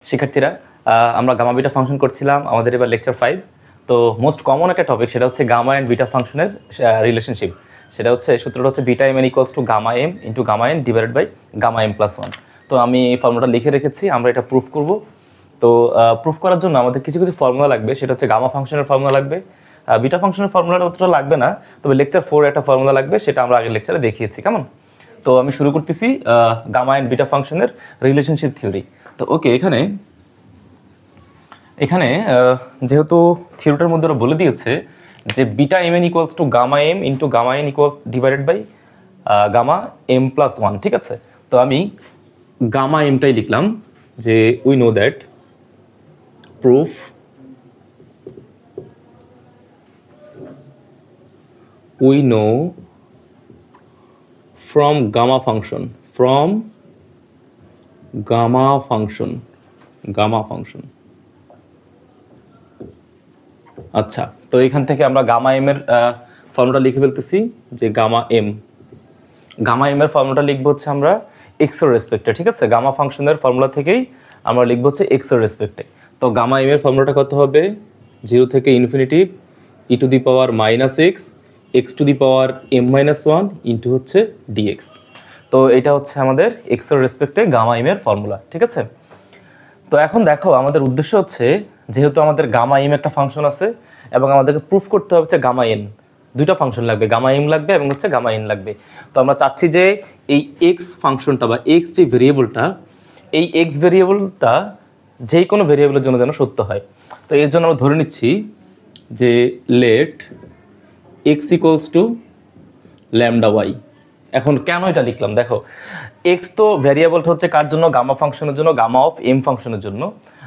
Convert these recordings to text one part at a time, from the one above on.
শিক্ষার্থীরা আমরা gamma beta function করছিলাম, আমাদের এবার লেকচার 5। তো মোস্ট কমন একটা টপিক, সেটা হচ্ছে গামা অ্যান্ড বিটা ফাংশনের রিলেশনশিপ। সেটা হচ্ছে সূত্রটা হচ্ছে beta m n equals to gamma m into gamma n divided by gamma m plus 1। তো আমি এই ফর্মুলাটা লিখে রেখেছি, আমরা এটা প্রুফ করব। তো প্রুফ করার জন্য আমাদের কিছু কিছু ফর্মুলা লাগবে, সেটা হচ্ছে গামা ফাংশনের ফর্মুলা লাগবে, বিটা ফাংশনের ফর্মুলাটা অতটা লাগবে না, তবে লেকচার 4 একটা ফর্মুলা লাগবে, সেটা আমরা আগের লেকচারে দেখিয়েছি। কেমন? তো আমি শুরু করতেছি গামা অ্যান্ড বিটা ফাংশনের রিলেশনশিপ থিওরি। তো ওকে, এখানে যেহেতু থিওরিটার মধ্যে ওরা বলে দিয়েছে যে beta m n equals to gamma m into gamma n equal divided by gamma m plus 1, ঠিক আছে? তো আমি গামা এমটাই লিখলাম যে we know that proof we know from gamma function আচ্ছা, তো এখান থেকে আমরা গামা এম এর ফর্মুলা লিখে ফেলতেছি যে গামা এম এর ফর্মুলাটা লিখবো হচ্ছে আমরা এক্স এর রেসপেক্টে, ঠিক আছে? গামা ফাংশনের ফর্মুলা থেকেই আমরা লিখবো হচ্ছে এক্স এর রেসপেক্টে। তো গামা এম এর ফর্মুলাটা কত হবে? 0 থেকে infinity e to the power minus x to the power m minus 1 into হচ্ছে ডিএক্স। তো এটা হচ্ছে আমাদের এক্স এর রেসপেক্টে গামা এম এর ফর্মুলা, ঠিক আছে? তো এখন দেখো, আমাদের উদ্দেশ্য হচ্ছে, যেহেতু আমাদের গামা এম একটা ফাংশন আছে এবং আমাদেরকে প্রুফ করতে হবে হচ্ছে গামা এন, দুইটা ফাংশন লাগবে, গামা এম লাগবে এবং হচ্ছে গামা এন লাগবে। তো আমরা চাচ্ছি যে এই এক্স ফাংশনটা বা এক্স যে ভেরিয়েবলটা, এই এক্স ভেরিয়েবলটা যেই কোনো ভেরিয়েবলের জন্য যেন সত্য হয়। তো এর জন্য আমরা ধরে নিচ্ছি যে let x equals to lambda y. এখন কেন এটা লিখলাম দেখো, এক্স তো ভ্যারিয়েবলটা হচ্ছে কার জন্য? গামা ফাংশনের জন্য, গামা অফ এম ফাংশনের জন্য।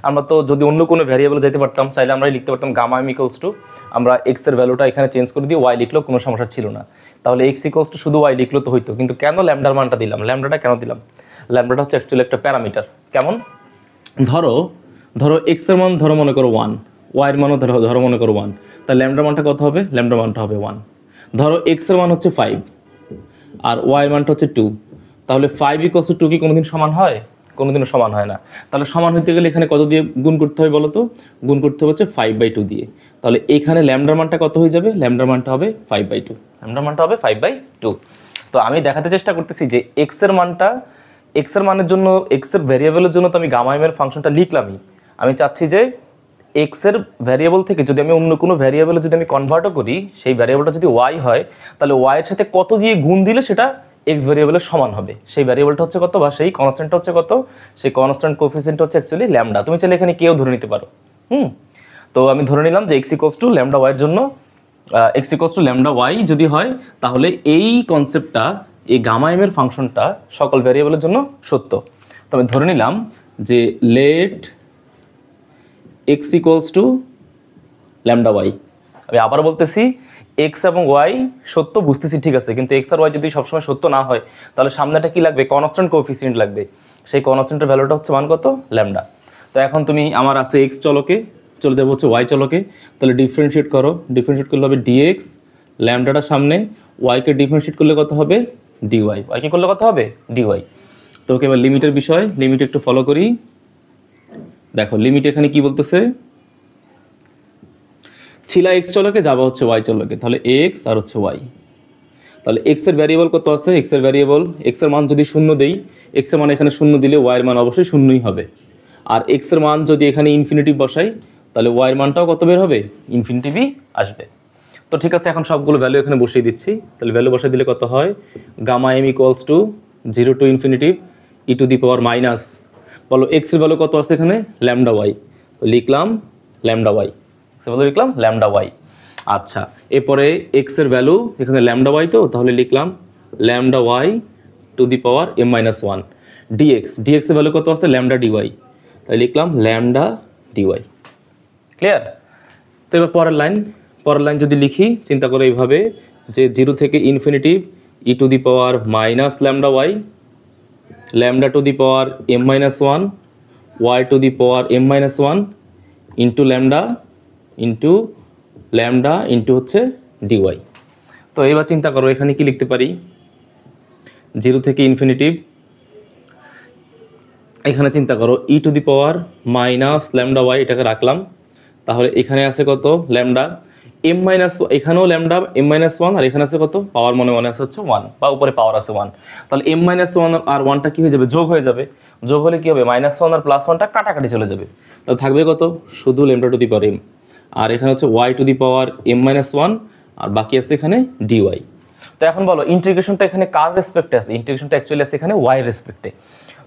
আমরা তো যদি অন্য কোনো ভ্যারিয়েবল যেতে পারতাম, চাইলে আমরা লিখতে পারতাম গামা এম ইকুয়ালস টু, আমরা এক্স এর ভ্যালুটা এখানে চেঞ্জ করে দিয়ে ওয়াই লিখলেও কোনো সমস্যা ছিল না। তাহলে এক্স ইকুয়ালস টু শুধু ওয়াই লিখলেও তো হইতো, কিন্তু কেন ল্যামডার মানটা দিলাম? ল্যামডাটা কেন দিলাম? ল্যামডাটা হচ্ছে অ্যাকচুয়ালি একটা প্যারামিটার। কেমন? ধরো এক্স এর মান ধরো মনে করো 1, ওয়াই এর মানও ধরো মনে করো 1, তাহলে ল্যামডার মানটা কত হবে? ল্যামডার মানটা হবে 1। ধরো এক্স এর মান হচ্ছে 5 আর ওয়াই এর মানটা হচ্ছে 2, তাহলে 5 ইকুয়ালস টু 2 কি কোনোদিন সমান হয়? কোনোদিনও সমান হয় না। তাহলে সমান হতে গেলে এখানে কত দিয়ে গুণ করতে হবে বলো তো? গুণ করতে হবে হচ্ছে 5/2 দিয়ে। তাহলে এখানে ল্যামডার মানটা কত হয়ে যাবে? ল্যামডার মানটা হবে 5/2। ল্যামডার মানটা হবে 5/2। তো আমি দেখাতে চেষ্টা করতেছি যে এক্স এর মানের জন্য, এক্স এর ভ্যারিয়েবলের জন্য তো আমি গামা এম এর ফাংশনটা লিখলামই। আমি চাচ্ছি যে এক্স এর ভ্যারিয়েবল থেকে যদি আমি অন্য কোনো ভ্যারিয়েবলে যদি আমি কনভার্টও করি, সেই ভ্যারিয়েবলটা যদি ওয়াই হয়, তাহলে ওয়াই এর সাথে কত দিয়ে গুণ দিলে সেটা এক্স ভ্যারিয়েবলের সমান হবে? সেই ভ্যারিয়েবলটা হচ্ছে কত, বা সেই কনস্ট্যান্টটা হচ্ছে কত? সেই কনস্ট্যান্ট কোএফিসিয়েন্ট হচ্ছে অ্যাকচুয়ালি ল্যামডা। তুমি চাইলে এখানে কেউ ধরে নিতে পারো। তো আমি ধরে নিলাম যে x equals to lambda y এর জন্য, x equals to lambda y যদি হয়, তাহলে এই কনসেপ্টটা, এই গামা এম এর ফাংশনটা সকল ভ্যারিয়েবলের জন্য সত্য। তো আমি ধরে নিলাম যে let x equals to lambda y. আমি আবার বলতেছি, এক্স এবং ওয়াই সত্য বুঝতেছি, ঠিক আছে, কিন্তু এক্স আর ওয়াই যদি সবসময় সত্য না হয়, তাহলে সামনেটা কি লাগবে? কনস্ট্যান্ট কোএফিসিয়েন্ট লাগবে। সেই কনস্ট্যান্টের ভ্যালুটা হচ্ছে মান কত? ল্যামডা। তো এখন তুমি আমার আছে এক্স চলকে, চলে যাবো হচ্ছে ওয়াই চলকে, তাহলে ডিফারেন্সিয়েট করো, ডিফারেন্সিয়েট করলে হবে ডিএক্স, ল্যামডাটা সামনে, ওয়াইকে ডিফারেন্সিয়েট করলে কত হবে? ডিওয়াই। ওয়াইকে করলে কত হবে? ডিওয়াই। তো ওকে, এবার লিমিটের বিষয়, লিমিট একটু ফলো করি। দেখো লিমিট এখানে কি বলতেছে, ছিলা এক্স চলকে, যাবা হচ্ছে ওয়াই চলকে, তাহলে এক্স আর হচ্ছে ওয়াই। তাহলে এক্স এর ভ্যারিয়েবল কত আছে? এক্স এর ভ্যারিয়েবল, এক্স এর মান যদি 0 দেই, এক্স এর মান এখানে 0 দিলে ওয়াই এর মান অবশ্যই 0ই হবে। আর এক্স এর মান যদি এখানে ইনফিনিটিভ বসাই, তাহলে ওয়াই এর মানটাও কত বের হবে? ইনফিনিটিভই আসবে। তো ঠিক আছে, এখন সবগুলো ভ্যালু এখানে বসিয়ে দিচ্ছি। তাহলে ভ্যালু বসাই দিলে কত হয়? Gamma m equals to 0 to infinitive e to the power minus, বলো এক্স এর ভ্যালু কত আছে এখানে? Lambda y. তো লিখলাম ল্যামডা ওয়াই, এক্স এর ভ্যালু লিখলাম ল্যামডা ওয়াই। আচ্ছা, এরপরে এক্স এর ভ্যালু এখানে ল্যামডা ওয়াই, তো তাহলে লিখলাম lambda y to the power m minus 1 dx. Dx এর ভ্যালু কত আছে? ল্যামডা ডিওয়াই, তাই লিখলাম ল্যামডা ডিওয়াই। ক্লিয়ার? তো এবার পরের লাইন যদি লিখি, চিন্তা করে এইভাবে যে 0 থেকে infinitive e to the power minus lambda y, lambda to the power m minus 1, y to the power m minus 1 into lambda into হচ্ছে ডিওয়াই। তো এবার চিন্তা করো এখানে কি লিখতে পারি? 0 থেকে ইনফিনিটিভ এখানে চিন্তা করো e to the power minus lambda y, এটাকে রাখলাম। তাহলে এখানে আছে কত ল্যামডা এম মাইনাস, এখানেও ল্যামডা এম মাইনাস ওয়ান, আর এখানে আছে কত পাওয়ার, মনে আছে হচ্ছে ওয়ান, বা উপরে পাওয়ার আছে ওয়ান। তাহলে এম মাইনাস ওয়ান আর ওয়ানটা কী হয়ে যাবে, যোগ হয়ে যাবে। যোগ হলে কী হবে, মাইনাস ওয়ান আর প্লাস ওয়ানটা কাটাকাটি চলে যাবে। তাহলে থাকবে কত, শুধু lambda to the power m, আর এখানে হচ্ছে y to the power m minus one, আর বাকি আছে এখানে ডিওয়াই। তো এখন বলো ইন্টিগ্রেশনটা এখানে কার রেসপেক্টে আছে, ইন্টিগ্রেশনটা অ্যাকচুয়ালি আছে এখানে ওয়াই রেসপেক্টে।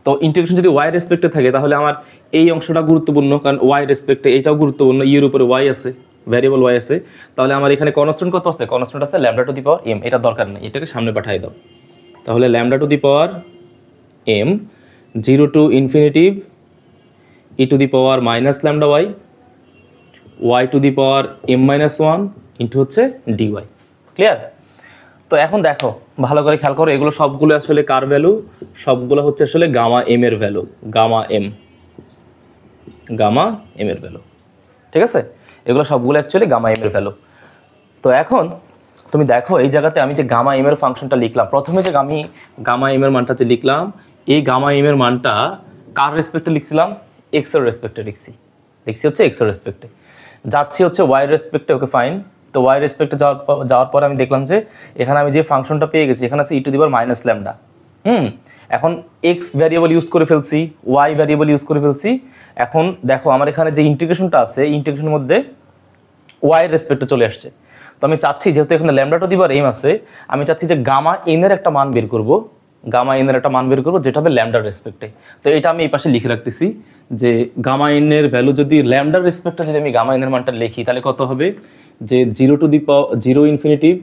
তো ইন্টিগ্রেশন যদি ওয়াই রেসপেক্টে থাকে তাহলে আমার এই অংশটা গুরুত্বপূর্ণ, কারণ ওয়াই রেসপেক্টে এটাও গুরুত্বপূর্ণ, ইয়ের উপরে ওয়াই আছে, ভ্যারিয়েবল ওয়াই আছে। তাহলে আমার এখানে কনস্ট্যান্ট কত আছে, কনস্ট্যান্ট আছে lambda to the power m, এটা দরকার নেই, এটাকে সামনে পাঠিয়ে দাও। তাহলে lambda to the power m 0 to infinitive e to the power minus lambda y, y to the power m minus one into হচ্ছে ডিওয়াই। ক্লিয়ার? তো এখন দেখো ভালো করে খেয়াল করো, এগুলো সবগুলো আসলে কার ভ্যালু, সবগুলো হচ্ছে আসলে গামা এম এর ভ্যালু, গামা এম এর ভ্যালু। ঠিক আছে, এগুলো সবগুলো অ্যাকচুয়ালি গামা এম এর ভ্যালু। তো এখন তুমি দেখো এই জায়গাতে আমি যে গামা এম এর ফাংশনটা লিখলাম, প্রথমে যে আমি গামা এম এর মানটা যে লিখলাম, এই গামা এম এর মানটা কার রেসপেক্টে লিখছিলাম, এক্স এর রেসপেক্টে লিখছি হচ্ছে এক্স এর রেসপেক্টে, যাচ্ছি হচ্ছে ওয়াই রেসপেক্টে। Okay fine. তো ওয়াই রেসপেক্টে যাওয়ার পর আমি দেখলাম যে এখানে আমি যে ফাংশনটা পেয়ে গেছি, এখানে আছে e to the power minus lambda. এখন এক্স ভ্যারিয়েবল ইউজ করে ফেলছি, ওয়াই ভ্যারিয়েবল ইউজ করে ফেলছি। এখন দেখো আমার এখানে যে ইন্টিগ্রেশনটা আছে, ইন্টিগ্রেশনের মধ্যে ওয়াই রেসপেক্টে চলে আসছে। তো আমি চাচ্ছি যেহেতু এখানে lambda to the power m আছে, আমি চাচ্ছি যে গামা এন এর একটা মান বের করবো, যেটা হবে ল্যামডার রেসপেক্টে। তো এটা আমি এই পাশে লিখে রাখতেছি যে গামা এন এর ভ্যালু যদি ল্যামডার রেসপেক্টে যদি আমি গামা এন এর মানটা লিখি, তাহলে কত হবে, যে 0 to the power 0 infinitive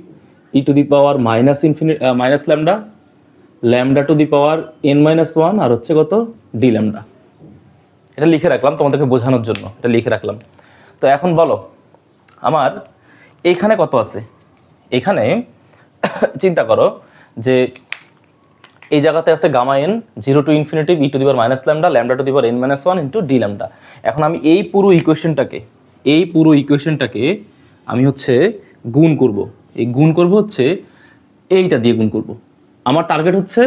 e to the power minus lambda to the power n minus one, আর হচ্ছে কত ডি ল্যামডা। এটা লিখে রাখলাম তোমাদেরকে বোঝানোর জন্য, এটা লিখে রাখলাম। তো এখন বলো আমার এইখানে কত আছে, এখানে চিন্তা করো যে এই জায়গাতে আছে gamma n 0 to infinitive e to the power minus lambda to the power n minus one into d lambda. এখন আমি এই পুরো ইকুয়েশনটাকে আমি হচ্ছে গুণ করব, এই গুণ করব হচ্ছে এইটা দিয়ে গুণ করব। আমার টার্গেট হচ্ছে,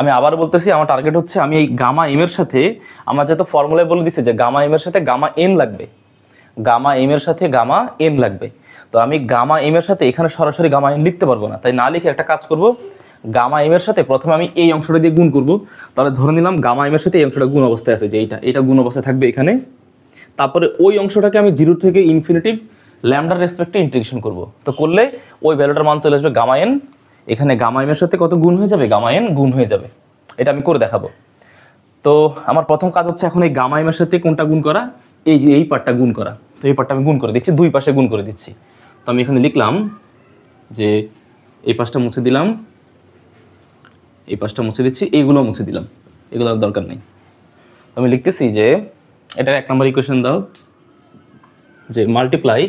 আমি আবার বলতেছি, আমার টার্গেট হচ্ছে আমি এই গামা এম এর সাথে, আমার যেহেতু ফর্মুলায় বলে দিচ্ছে যে গামা এম এর সাথে গামা এন লাগবে, গামা এম এর সাথে গামা এন লাগবে। তো আমি গামা এম এর সাথে এখানে সরাসরি গামা এন লিখতে পারবো না, তাই না লিখে একটা কাজ করব, গামা এম এর সাথে প্রথমে আমি এই অংশটা দিয়ে গুণ করব। তাহলে ধরে নিলাম গামা এম এর সাথে এই অংশটা গুণ অবস্থায় আছে, যে এটা গুণ অবস্থায় থাকবে এখানে। তারপরে ওই অংশটাকে আমি 0 থেকে ইনফিনিটিভ ল্যামডার রেসপেক্টে ইন্টিগ্রেশন করব। তো করলে ওই ভ্যালুটার মান চলে আসবে গামা এন, এখানে গামা এম এর সাথে কত গুণ হয়ে যাবে, গামা এন গুণ হয়ে যাবে। এটা আমি করে দেখাবো। তো আমার প্রথম কাজ হচ্ছে এখন এই গামা এম এর সাথে কোনটা গুণ করা, এই পার্টটা গুণ করা। তো এই পার্টটা আমি গুণ করে দিচ্ছি, দুই পাশে গুণ করে দিচ্ছি। তো আমি এখানে লিখলাম যে এই পাশটা মুছে দিলাম, এই পাশটা মুছে দিচ্ছি, এইগুলো মুছে দিলাম, এগুলো আর দরকার নেই। আমি লিখতেছি যে এটার 1 নম্বর ইকুয়েশন দাও, যে multiply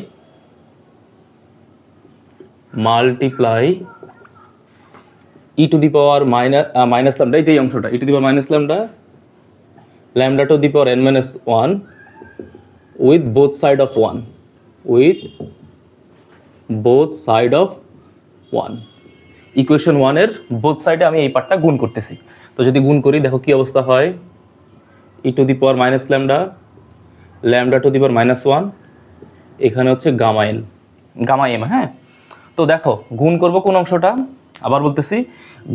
e to the power minus lambda, এই যে অংশটা e to the power minus lambda to the power n minus one with both side of one, equation 1 এর বোথ সাইডে আমি এই পার্টটা গুণ করতেছি। তো যদি গুণ করি দেখো কি অবস্থা হয়, e to the power minus lambda to the power minus one, এখানে হচ্ছে গামা এম। হ্যাঁ, তো দেখো গুণ করব কোন অংশটা, আবার বলতেছি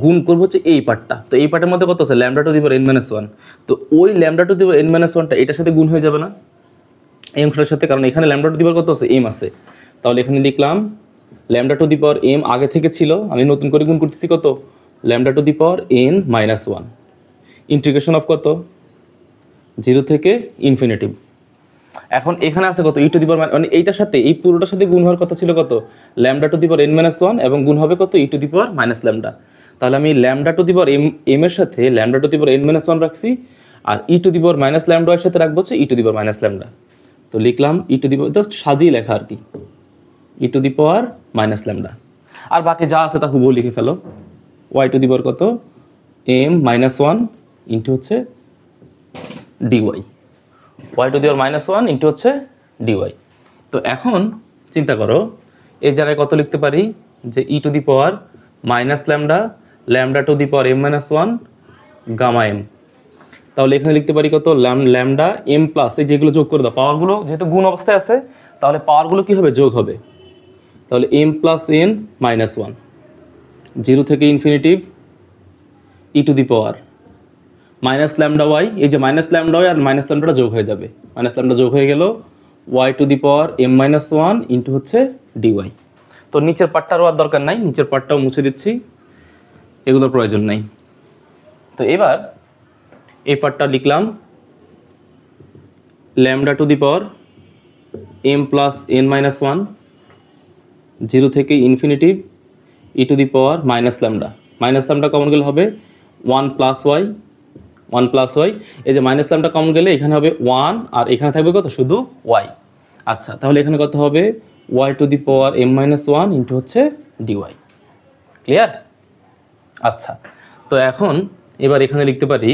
গুণ করবো হচ্ছে এই পার্টটা। তো এই পার্টের মধ্যে কত আছে, lambda to the power n minus one. তো ওই lambda to the power n minus ওয়ানটা এটার সাথে গুণ হয়ে যাবে না, এই অংশটার সাথে, কারণ এখানে ল্যামডা টু দি পাওয়ার কত আছে, এম আছে। তাহলে এখানে লিখলাম lambda to the power m আগে থেকে ছিল, আমি নতুন করে গুণ করতেছি কত, lambda to the power n minus one, integration of কত 0 থেকে ইনফিনিটিভ। এখন এখানে আছে কত, ই টু দি পাওয়ার মানে এইটার সাথে এই পুরোটার সাথে গুণ হওয়ার কথা ছিল কত, lambda to the power n minus one, এবং গুণ হবে কত, e to the power minus lambda. তাহলে আমি lambda to the power m এর সাথে lambda to the power n minus one রাখছি, আর e to the power minus lambda এর সাথে রাখবো হচ্ছে e to the power minus lambda. তো লিখলাম ই টু দি পাওয়ার, জাস্ট সাজিয়ে লেখা আর কি, e to the power minus lambda, আর বাকি যা আছে তা হুবহু লিখে ফেলো। ওয়াই টু দি পাওয়ার কত, এম মাইনাস ওয়ান ইন্টু হচ্ছে dy, y to the power minus one into হচ্ছে ডিওয়াই। তো এখন চিন্তা করো এই জায়গায় কত লিখতে পারি, যে e to the power minus lambda to the power m minus one gamma m. তাহলে এখানে লিখতে পারি কত ল্যামডা এম প্লাস, এই যেগুলো যোগ করে দাও, পাওয়ারগুলো যেহেতু গুণ অবস্থায় আছে তাহলে পাওয়ারগুলো কী হবে, যোগ হবে। তাহলে m plus n minus one, 0 থেকে infinitive e to the power minus lambda y, এই যে মাইনাস ল্যামডা ওয়াই আর মাইনাস ল্যামডাটা যোগ হয়ে যাবে, মাইনাস ল্যামডা যোগ হয়ে গেল y to the power m minus one into হচ্ছে ডিওয়াই। তো নিচের পার্টটারও আর দরকার নাই, নিচের পার্টটাও মুছে দিচ্ছি, এগুলোর প্রয়োজন নাই। তো এবার এই পার্টটা লিখলাম lambda to the power m plus n minus one, 0 থেকে infinitive e to the power minus lambda common গেলে হবে 1 প্লাস ওয়াই, 1 প্লাস ওয়াই, এই যে মাইনাস ল্যামডা কমন গেলে এখানে হবে 1 আর এখানে থাকবে কত, শুধু ওয়াই। আচ্ছা, তাহলে এখানে কত হবে y to the power m minus one into হচ্ছে ডিওয়াই। ক্লিয়ার? আচ্ছা, তো এখন এবার এখানে লিখতে পারি,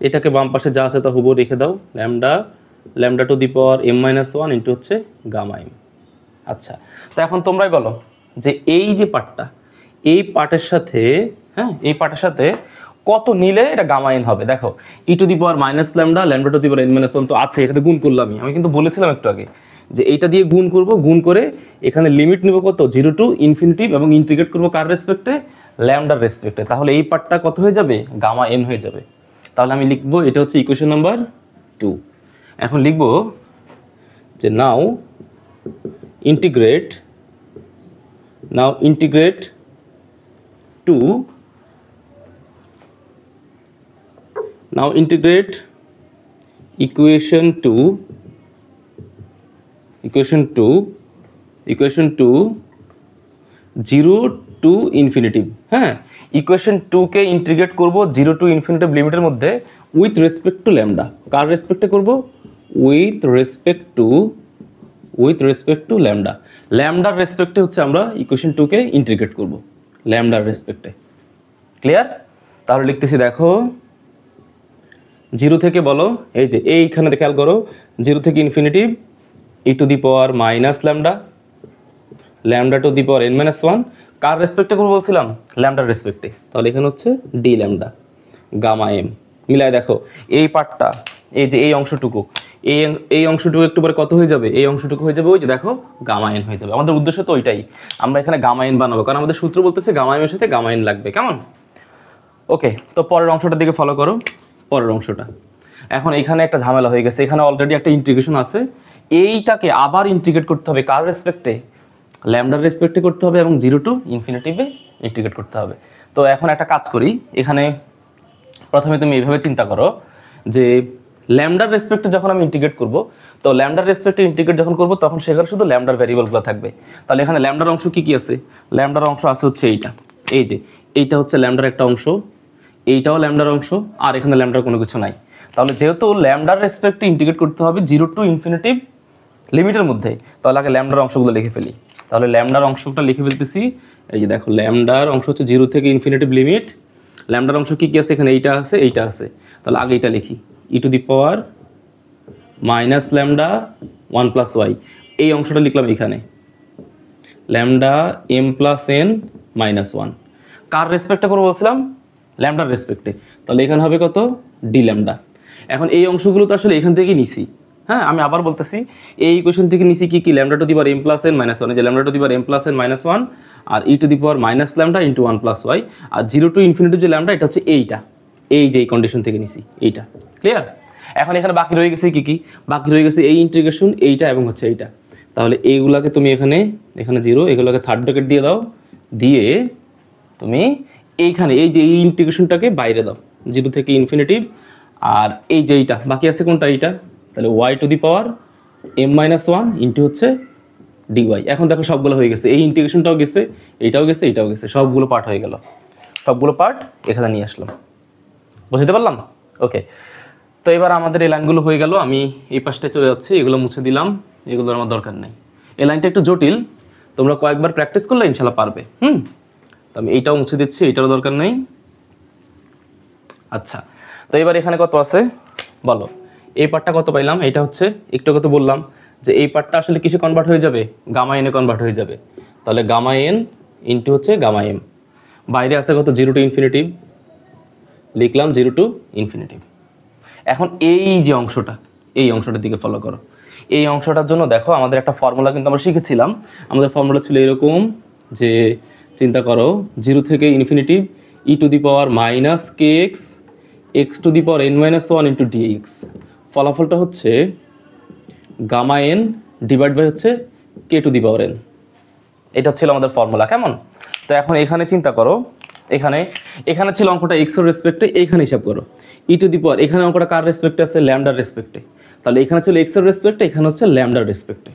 এটাকে বাম পাশে যা আছে তা হুবহু রেখে দাও, lambda to the power m minus one into হচ্ছে গামা এম। আচ্ছা, তো এখন তোমরাই বলো যে এই যে পার্টটা, এই পার্টের সাথে, হ্যাঁ, এই পার্টের সাথে কত নিলে এটা গামা এন হবে। দেখো e to the power minus lambda to the power n minus one তো আছে, এটাতে গুণ করলাম, আমি কিন্তু বলেছিলাম একটু আগে যে এইটা দিয়ে গুণ করব, গুণ করে এখানে লিমিট নেব কত, 0 টু ইনফিনিটিভ এবং ইন্টিগ্রেট করবো কার রেসপেক্টে, ল্যামডার রেসপেক্টে। তাহলে এই পার্টটা কত হয়ে যাবে, গামা এন হয়ে যাবে। তাহলে আমি লিখবো, এটা হচ্ছে ইকুয়েশন নাম্বার 2। এখন লিখবো যে নাও integrate equation 2 0 to ইনফিনিটিভ। হ্যাঁ, ইকুয়েশন 2 কে ইন্টিগ্রেট করব 0 টু ইনফিনিটিভ লিমিটের মধ্যে উইথ রেসপেক্ট টু ল্যামডা। কার রেসপেক্টে করব, উইথ রেসপেক্ট টু ল্যামডা। ল্যামডার রেসপেক্টে হচ্ছে আমরা ইকুয়েশন 2 কে ইন্টিগ্রেট করব, ল্যামডার রেসপেক্টে। ক্লিয়ার? তাহলে লিখতেছি, দেখো 0 থেকে বলো, এই যে এইখানে খেয়াল করো, 0 থেকে infinitive e to the power minus lambda to the power n minus one. কার রেসপেক্টে করবো বলছিলাম, ল্যামডার রেসপেক্টে। তাহলে এখানে হচ্ছে ডি ল্যামডা গামা এম। মিলায় দেখো এই পার্টটা, এই যে এই অংশটুকু, এই অংশটুকু একটু পরে কত হয়ে যাবে, এই অংশটুকু হয়ে যাবে ওই যে দেখো গামা এন হয়ে যাবে। আমাদের উদ্দেশ্য তো ওইটাই, আমরা এখানে গামা এন বানাবো, কারণ আমাদের সূত্র বলতেছে গামা এর সাথে গামা এন লাগবে। কেমন? ওকে, তো পরের অংশটার দিকে ফলো করো। পরের অংশটা এখন এখানে একটা ঝামেলা হয়ে গেছে, এখানে অলরেডি একটা ইন্টিগ্রেশন আছে, এইটাকে আবার ইন্টিগ্রেট করতে হবে কার রেসপেক্টে, ল্যামডার রেসপেক্টে করতে হবে এবং 0 টু ইনফিনিটিভে ইন্টিগ্রেট করতে হবে। তো এখন একটা কাজ করি, এখানে প্রথমে তুমি এইভাবে চিন্তা করো যে ল্যামডার রেসপেক্টে যখন আমি ইন্টিগ্রেট করব, তো ল্যামডার রেসপেক্টে ইন্টিগ্রেট যখন করব তখন সেখানে শুধু ল্যামডার ভ্যারিয়েবলগুলো থাকবে। তাহলে এখানে ল্যামডার অংশ কি কি আছে, ল্যামডার অংশ আছে হচ্ছে এইটা, এই যে এইটা হচ্ছে ল্যামডার একটা অংশ, এইটাও ল্যামডার অংশ, আর এখানে ল্যামডার কোনো কিছু নাই। তাহলে যেহেতু ল্যামডার রেসপেক্টে ইন্টিগ্রেট করতে হবে 0 টু ইনফিনিটিভ লিমিটের মধ্যে, তাহলে আগে ল্যামডার অংশগুলো লিখে ফেলি। তাহলে ল্যামডার অংশটা লিখে ফেলতেছি, এই যে দেখো ল্যামডার অংশ হচ্ছে 0 থেকে ইনফিনিটিভ লিমিট। ল্যামডার অংশ কি কি আছে, এখানে এইটা আছে, এইটা আছে। তাহলে আগে এইটা লিখি, e to the power minus lambda 1 plus y, এই অংশটা লিখলাম এখানে, lambda m plus n minus one. কার রেসপেক্টে করবো বলছিলাম, ল্যামডার রেসপেক্টে। তাহলে এখানে হবে কত, ডি ল্যামডা। এখন এই অংশগুলো তো আসলে এখান থেকে নিছি, হ্যাঁ, আমি আবার বলতেছি, এই ইকুয়েশন থেকে নিছি কি কি, lambda to the power m plus n minus one, যে lambda to the power m plus n minus one, আর e to the power minus lambda into 1 plus y, আর 0 টু ইনফিনিটিভ যে ল্যামডা, এটা হচ্ছে এইটা, এই যে এই কন্ডিশন থেকে নিছি এইটা। ক্লিয়ার? এখন এখানে বাকি রয়ে গেছে কি কি, বাকি রয়ে গেছে এই ইন্টিগ্রেশন, এইটা এবং হচ্ছে এইটা। তাহলে এইগুলাকে তুমি এখানে 0, এগুলোকে থার্ড ব্র্যাকেট দিয়ে দাও, দিয়ে তুমি এইখানে এই যে এই ইন্টিগ্রেশনটাকে বাইরে দাও, 0 থেকে ইনফিনিটিভ। আর এই যে এইটা বাকি আছে কোনটা, এইটা, তাহলে y to the power m minus one into হচ্ছে ডিওয়াই। এখন দেখো সবগুলো হয়ে গেছে, এই ইন্টিগ্রেশনটাও গেছে, এইটাও গেছে, এইটাও গেছে, সবগুলো পার্ট হয়ে গেল, সবগুলো পার্ট এখানে নিয়ে আসলাম। বুঝতে পারলাম? ওকে, তো এবার আমাদের এই লাইনগুলো হয়ে গেল, আমি এই পাশটায় চলে যাচ্ছি, এগুলো মুছে দিলাম, এগুলোর আমার দরকার নেই। এই লাইনটা একটু জটিল, তোমরা কয়েকবার প্র্যাকটিস করলে ইনশাল্লাহ পারবে। তো আমি এইটাও মুছে দিচ্ছি, এইটারও দরকার নেই। আচ্ছা, তো এবার এখানে কত আছে বলো, এই পার্টটা কত পাইলাম, এটা হচ্ছে একটু কত বললাম যে এই পার্টটা আসলে কিসে কনভার্ট হয়ে যাবে, গামা এনে কনভার্ট হয়ে যাবে। তাহলে গামা এন ইন্টু হচ্ছে গামা এম, বাইরে আছে কত 0 টু ইনফিনিটিভ, লিখলাম 0 টু ইনফিনিটিভ। এখন এই যে অংশটা, এই অংশটার দিকে ফলো করো। এই অংশটার জন্য দেখো আমাদের একটা ফর্মুলা কিন্তু আমরা শিখেছিলাম। আমাদের ফর্মুলা ছিল এরকম যে চিন্তা করো 0 থেকে infinity e to the power minus k x x to the power n-1 into dx. ফলাফলটা হচ্ছে গামা এন ডিভাইড বাই হচ্ছে কে টু দি পাওয়ার এন। এটা ছিল আমাদের ফর্মুলা, কেমন? তো এখন এখানে চিন্তা করো, এখানে ছিল অঙ্কটা এক্সের রেসপেক্টে, এইখানে হিসাব করো ই টু দি পাওয়ার, এখানে অঙ্কটা কার রেসপেক্টে আছে? ল্যামডার রেসপেক্টে। তাহলে এখানে ছিল এক্সের রেসপেক্টে, এখানে হচ্ছে ল্যামডার রেসপেক্টে।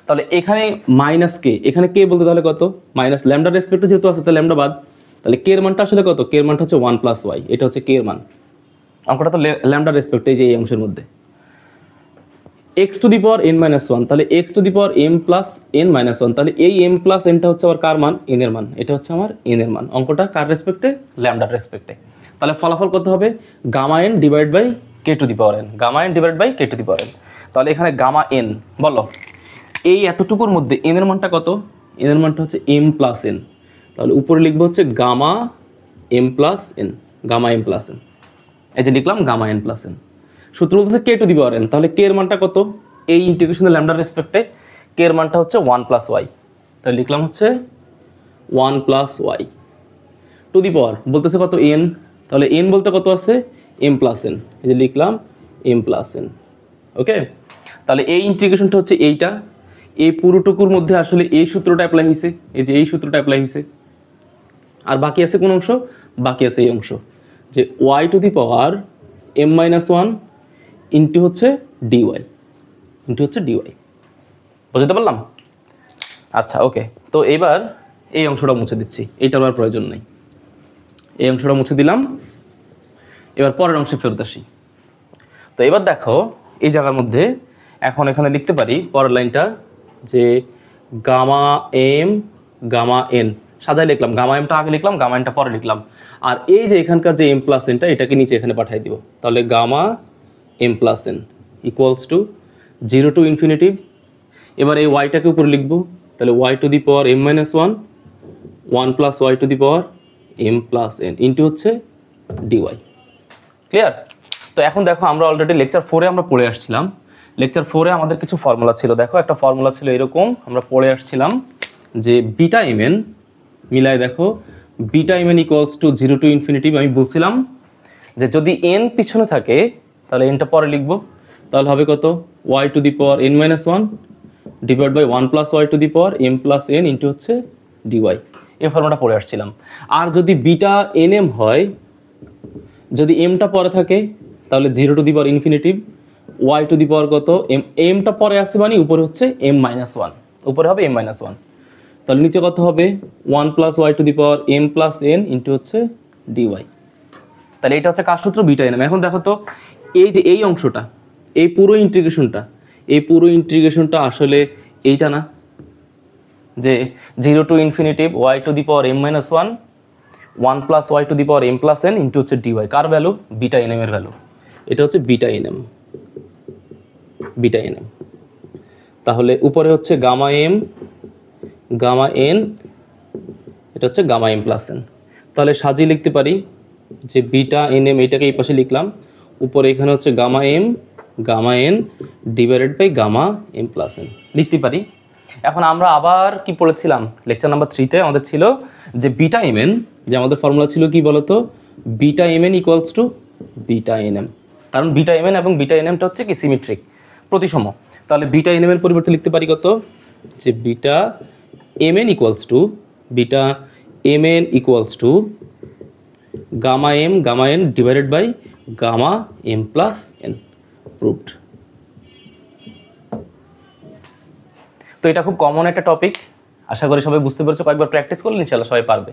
তাহলে এখানে মাইনাস কে, এখানে কে বলতে তাহলে কত? মাইনাস ল্যামডার রেসপেক্টে যেহেতু আছে তাহলে ল্যামডা বাদ। তাহলে কে এর মানটা আসলে কত? কে এর মানটা হচ্ছে 1 প্লাস ওয়াই। এটা হচ্ছে কে এর মান। অঙ্কটা তো ল্যামডার রেসপেক্টে, এই যে এই অংশের মধ্যে x to the power n-1, তাহলে x to the power m plus n-1, তাহলে এই m প্লাস nটা হচ্ছে আমার কার মান? n এর মান। এটা হচ্ছে আমার n এর মান। অঙ্কটা কার রেসপেক্টে? ল্যামডার রেসপেক্টে। তাহলে ফলাফল কত হবে? Gamma n divide by k to the power n, gamma n divide by k to the power n। তাহলে এখানে গামা n বলো, এই এতটুকুর মধ্যে n এর মানটা কত? n এর মানটা হচ্ছে m প্লাস n। তাহলে উপরে লিখবো হচ্ছে gamma m plus n, gamma m plus n। এই যে লিখলাম গামা n প্লাস n। সূত্র বলতেছে কে টু দি পাওয়ার n, তাহলে কে এর মানটা কত? এই ইন্টিগ্রেশনের ল্যামডার রেসপেক্টে কে এর মানটা হচ্ছে 1 প্লাস ওয়াই। তাহলে লিখলাম হচ্ছে 1 প্লাস ওয়াই টু দি পাওয়ার বলতেছে কত? n। তাহলে n বলতে কত আছে? m plus n। এই যে লিখলাম m প্লাস n। ওকে, তাহলে এই ইন্টিগ্রেশনটা হচ্ছে এইটা। এই পুরোটুকুর মধ্যে আসলে এই সূত্রটা অ্যাপ্লাই হয়েছে, এই যে এই সূত্রটা অ্যাপ্লাই হয়েছে। আর বাকি আছে কোন অংশ? বাকি আছে এই অংশ, যে y to the power m-1 into হচ্ছে ডিওয়াই, ইন্টু হচ্ছে ডিওয়াই। বুঝতে পারলাম? আচ্ছা, ওকে। তো এবার এই অংশটা মুছে দিচ্ছি, এইটার আর প্রয়োজন নেই। এই অংশটা মুছে দিলাম। এবার পরের অংশে ফেরত আসি। তো এবার দেখো এই জায়গার মধ্যে এখন এখানে লিখতে পারি পরের লাইনটা, যে গামা এম গামা এন সাজায় লিখলাম। গামা এমটা আগে লিখলাম, গামা এনটা পরে লিখলাম। আর এই যে এখানকার যে এম প্লাস এনটা, এটাকে নিচে এখানে পাঠিয়ে দিব। তাহলে gamma m plus n equals to 0 to infinitive. এবার এই ওয়াইটাকে উপরে লিখবো, তাহলে y to the power m-1 1 plus y to the power m plus n into হচ্ছে ডিওয়াই। ক্লিয়ার? তো এখন দেখো আমরা অলরেডি লেকচার 4-এ আমরা পড়ে আসছিলাম। লেকচার 4-এ আমাদের কিছু ফর্মুলা ছিল। দেখো একটা ফর্মুলা ছিল এরকম, আমরা পড়ে আসছিলাম যে বিটা mn, মিলায় দেখো beta mn equals to 0 to infinitive. আমি বলছিলাম যে যদি n পিছনে থাকে তাহলে nটা পরে লিখবো। তাহলে হবে কত? y to the power n-1 divide by 1 plus y to the power m plus n into হচ্ছে ডিওয়াই। এই ফর্মুলাটা পড়ে আসছিলাম। আর যদি বিটা nm হয়, যদি mটা পরে থাকে তাহলে 0 to the power infinitive y to the power কত? mটা পরে আসছে মানে উপরে হচ্ছে m-1, উপরে হবে m-1। তাহলে নিচে কত হবে? 1 plus y to the power m plus n into হচ্ছে ডিওয়াই। তাহলে এটা হচ্ছে কার সূত্র? Beta nm। এখন দেখো তো এই যে এই অংশটা, এই পুরো ইন্টিগ্রেশনটা আসলে এইটা না, যে 0 to infinitive y to the power m-1 1 plus y to the power m plus n into হচ্ছে ডিওয়াই। কার ভ্যালু? বিটা nm এর ভ্যালু। এটা হচ্ছে বিটা nm, বিটা nm। তাহলে উপরে হচ্ছে গামা m গামা n, এটা হচ্ছে গামা m প্লাস n। তাহলে সাজিয়ে লিখতে পারি যে বিটা nm, এটাকে এই পাশে লিখলাম, উপরে এখানে হচ্ছে gamma m gamma n divided by gamma m plus n লিখতে পারি। এখন আমরা আবার কি পড়েছিলাম লেকচার নাম্বার 3-তে? আমাদের ছিল যে বিটা mn, যে আমাদের ফর্মুলা ছিল কি বলতো? Beta mn equals two beta nm। কারণ বিটা mn এবং বিটা nmটা হচ্ছে কি সিমেট্রিক, প্রতিসম। তাহলে বিটা nm এর পরিবর্তে লিখতে পারি কত? যে beta mn equals to gamma n divided by gamma m plus n। Proved. তো এটা খুব কমন একটা টপিক, আশা করি সবাই বুঝতে পেরেছো। কয়েকবার প্র্যাকটিস করলে ইনশাআল্লাহ সবাই পারবে।